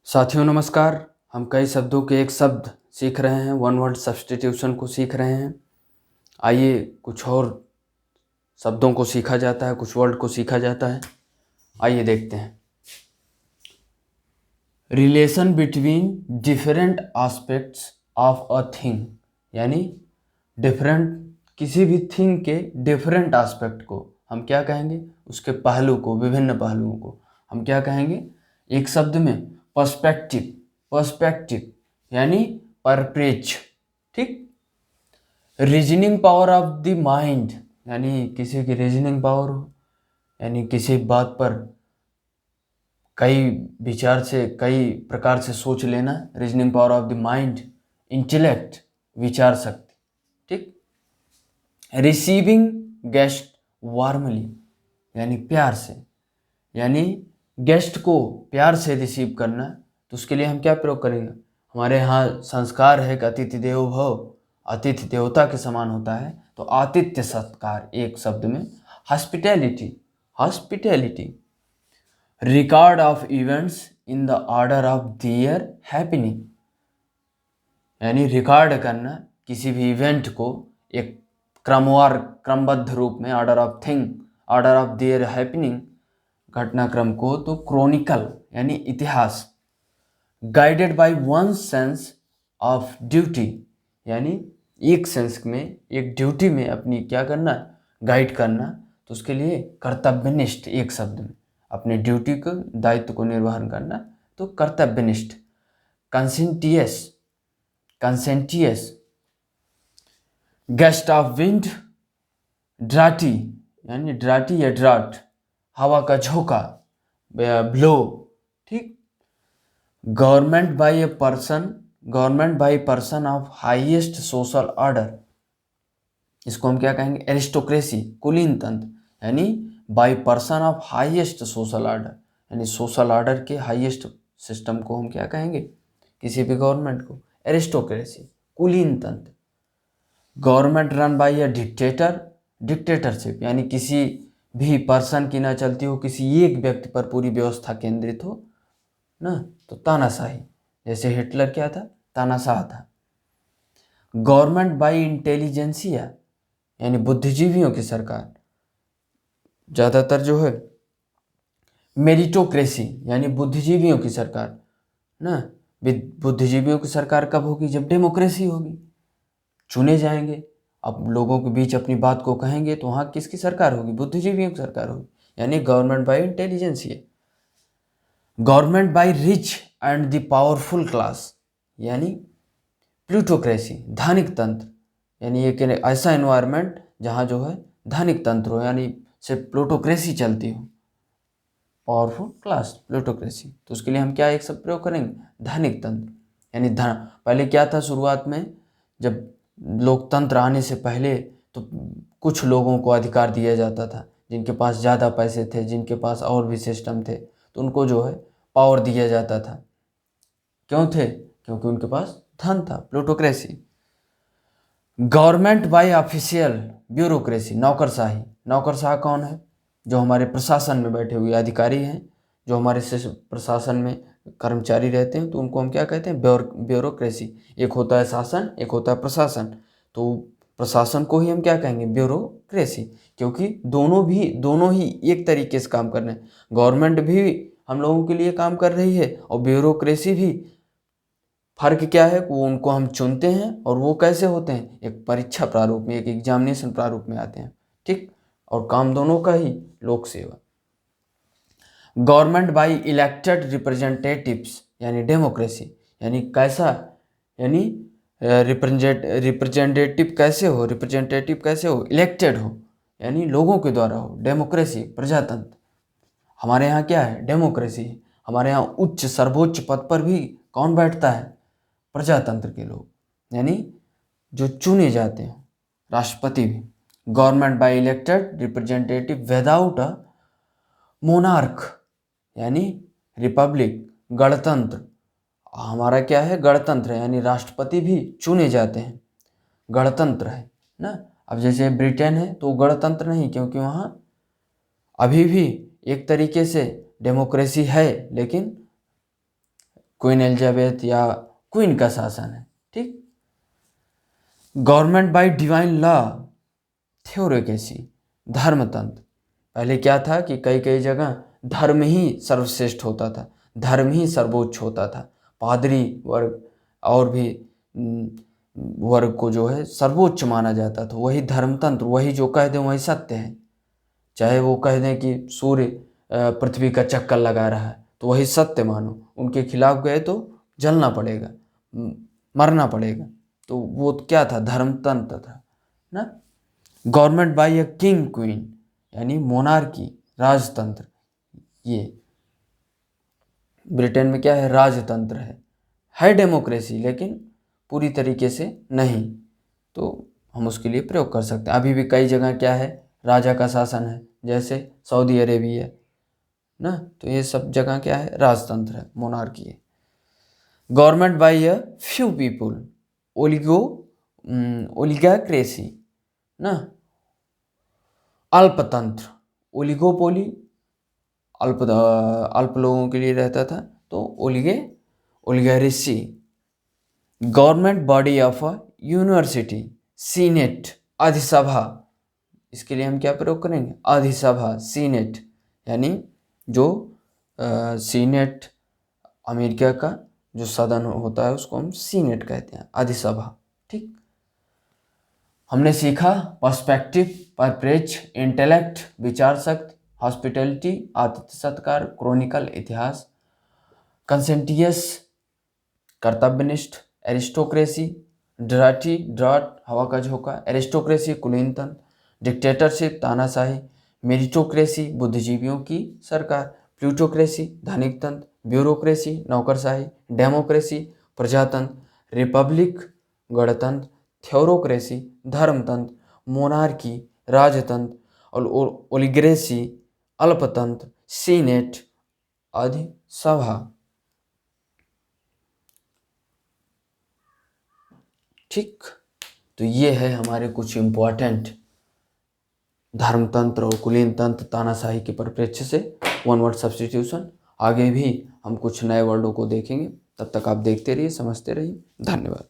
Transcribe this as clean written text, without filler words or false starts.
साथियों नमस्कार। हम कई शब्दों के एक शब्द सीख रहे हैं, वन वर्ड सब्स्टिट्यूशन को सीख रहे हैं। आइए कुछ और शब्दों को सीखा जाता है, कुछ वर्ड को सीखा जाता है। आइए देखते हैं। Relation between different aspects of a thing, यानी डिफरेंट किसी भी थिंग के डिफरेंट एस्पेक्ट को हम क्या कहेंगे, उसके पहलू को, विभिन्न पहलुओं को हम क्या कहेंगे, एक शब्द में पर्सपेक्टिव। पर्सपेक्टिव यानी परिप्रेक्ष्य, ठीक। Reasoning power of the mind, यानी किसी की रीजनिंग पावर हो, यानी किसी बात पर कई विचार से, कई प्रकार से सोच लेना, reasoning power of the mind. Intellect विचार शक्ति, ठीक। रिसीविंग गेस्ट वार्मली, यानी प्यार से, यानी गेस्ट को प्यार से रिसीव करना। तो उसके लिए हम क्या प्रयोग करेंगे, हमारे यहाँ संस्कार है कि अतिथि देवो भव, अतिथि देवता के समान होता है। तो आतिथ्य सत्कार एक शब्द में hospitality. Hospitality record of events in the order of their happening, यानी रिकॉर्ड करना किसी भी इवेंट को एक क्रमवार, क्रमबद्ध रूप में, order of thing, order of their happening, घटनाक्रम को। तो क्रॉनिकल यानी इतिहास। Guided by one sense of duty, यानी एक सेंस में, एक ड्यूटी में अपनी क्या करना, गाइड करना। तो उसके लिए कर्तव्यनिष्ठ एक शब्द में अपने ड्यूटी को, दायित्व को निर्वहन करना। तो कर्तव्यनिष्ठ। कंसेंटियस, कंसेंटियस। गेस्ट ऑफ विंड, ड्राटी, यानी ड्राटी या ड्राट, हवा का झोंका, ब्लो, ठीक। Government bye a person, government by person of highest social order, इसको हम क्या कहेंगे, एरिस्टोक्रेसी, कुलीन तंत्र, यानी by person of highest social order, यानी सोशल ऑर्डर के हाईएस्ट सिस्टम को हम क्या कहेंगे, किसी भी गवर्नमेंट को, एरिस्टोक्रेसी, कुलीन तंत्र। Government run by A dictator, dictatorship, यानी किसी भी पर्सन की ना चलती हो, किसी एक व्यक्ति पर पूरी व्यवस्था केंद्रित हो ना। तो तानाशाही, जैसे हिटलर क्या था, तानाशाह था। गवर्नमेंट बाय इंटेलिजेंसिया, यानी बुद्धिजीवियों की सरकार। ज़्यादातर जो है मेरिटोक्रेसी, यानी बुद्धिजीवियों की सरकार ना। बुद्धिजीवियों की सरकार कब होगी, जब डेमोक्रेसी होगी, चुने जाएंगे, अब लोगों के बीच अपनी बात को कहेंगे, तो वहाँ किसकी सरकार होगी, बुद्धिजीवियों की सरकार होगी, यानी government by intelligentsia. Government by rich and the powerful class, यानी प्लूटोक्रेसी, धनिक तंत्र, यानी एक ऐसा एनवायरनमेंट जहाँ जो है धनिक तंत्र हो, यानी सिर्फ प्लूटोक्रेसी चलती हो। Powerful class, plutocracy. तो उसके लिए हम क्या एक शब्द प्रयोग करेंगे, धनिक तंत्र, यानी धन। पहले क्या था, शुरुआत में जब लोकतंत्र आने से पहले तो कुछ लोगों को अधिकार दिया जाता था, जिनके पास ज़्यादा पैसे थे, जिनके पास और भी सिस्टम थे, तो उनको जो है पावर दिया जाता था। क्यों थे, क्योंकि उनके पास धन था, plutocracy. Government by official, bureaucracy, नौकरशाही। नौकरशाह कौन है, जो हमारे प्रशासन में बैठे हुए अधिकारी हैं, जो हमारे प्रशासन में कर्मचारी रहते हैं, तो उनको हम क्या कहते हैं, ब्यूरोक्रेसी। एक होता है शासन, एक होता है प्रशासन। तो प्रशासन को ही हम क्या कहेंगे, ब्यूरोक्रेसी, क्योंकि दोनों ही एक तरीके से काम कर रहे हैं। गवर्नमेंट भी हम लोगों के लिए काम कर रही है और ब्यूरोक्रेसी भी। फर्क क्या है, वो उनको हम चुनते हैं और वो कैसे होते हैं, एक परीक्षा प्रारूप में, एक एग्जामिनेशन प्रारूप में आते हैं, ठीक। और काम दोनों का ही, लोक सेवा। गवर्नमेंट बाय इलेक्टेड रिप्रेजेंटेटिव्स, यानी डेमोक्रेसी, यानी कैसा, यानी रिप्रेजेंटेटिव कैसे हो, रिप्रेजेंटेटिव कैसे हो, इलेक्टेड हो, यानी लोगों के द्वारा हो, डेमोक्रेसी, प्रजातंत्र। हमारे यहाँ क्या है, डेमोक्रेसी। हमारे यहाँ उच्च सर्वोच्च पद पर भी कौन बैठता है, प्रजातंत्र के लोग, यानी जो चुने जाते हैं, राष्ट्रपति भी। Government by elected representative without a monarch, यानी रिपब्लिक, गणतंत्र। हमारा क्या है, गणतंत्र है, यानी राष्ट्रपति भी चुने जाते हैं, गणतंत्र है ना। अब जैसे ब्रिटेन है तो गणतंत्र नहीं, क्योंकि वहाँ अभी भी एक तरीके से डेमोक्रेसी है, लेकिन क्वीन एलिजाबेथ या क्वीन का शासन है। ठीक। Government by divine law, theocracy, धर्मतंत्र। पहले क्या था कि कई कई जगह धर्म ही सर्वश्रेष्ठ होता था, धर्म ही सर्वोच्च होता था, पादरी वर्ग और भी वर्ग को जो है सर्वोच्च माना जाता था। वही धर्मतंत्र, वही जो कह दें वही सत्य है। चाहे वो कह दें कि सूर्य पृथ्वी का चक्कर लगा रहा है तो वही सत्य मानो, उनके खिलाफ गए तो जलना पड़ेगा, मरना पड़ेगा। तो वो क्या था? धर्मतंत्र था ना। Government by a king queen, यानी मोनार्की, राजतंत्र। ये ब्रिटेन में क्या है? राजतंत्र है डेमोक्रेसी लेकिन पूरी तरीके से नहीं, तो हम उसके लिए प्रयोग कर सकते हैं। अभी भी कई जगह क्या है? राजा का शासन है, जैसे सऊदी अरेबिया ना। तो ये सब जगह क्या है? राजतंत्र है, मोनार्की है। Government by a few people, oligarchy ना। अल्पतंत्र, ओलिगोपोली, अल्प लोगों के लिए रहता था, तो oligarchy. Government body of a university, senate, अधिसभा। इसके लिए हम क्या प्रयोग करेंगे? अधिसभा, सीनेट, यानी जो सीनेट अमेरिका का जो सदन होता है उसको हम सीनेट कहते हैं, अधिसभा। ठीक। हमने सीखा पर्सपेक्टिव, परिप्रेक्ष्य, इंटेलेक्ट, विचार शक्ति, हॉस्पिटैलिटी, आतिथ्य सत्कार, क्रॉनिकल, इतिहास, कंसेंटियस, कर्तव्यनिष्ठ, एरिस्टोक्रेसी, ड्राट, हवा का झोंका, एरिस्टोक्रेसी, कुलीनतंत्र, डिक्टेटरशिप, तानाशाही, मेरिटोक्रेसी, बुद्धिजीवियों की सरकार, प्लूटोक्रेसी, धनिक तंत्र, ब्यूरोक्रेसी, नौकरशाही, डेमोक्रेसी, प्रजातंत्र, रिपब्लिक, गणतंत्र, थ्योरोक्रेसी, धर्मतंत्र, मोनार्की, राजतंत्र, और ओलिग्रेसी, अल्पतंत्र, सीनेट, अधिसभा। ठीक। तो ये है हमारे कुछ इम्पोर्टेंट धर्मतंत्र और कुलीन तंत्र, तानाशाही के परिप्रेक्ष्य से वन वर्ड सब्स्टिट्यूशन। आगे भी हम कुछ नए वर्डों को देखेंगे, तब तक आप देखते रहिए, समझते रहिए। धन्यवाद।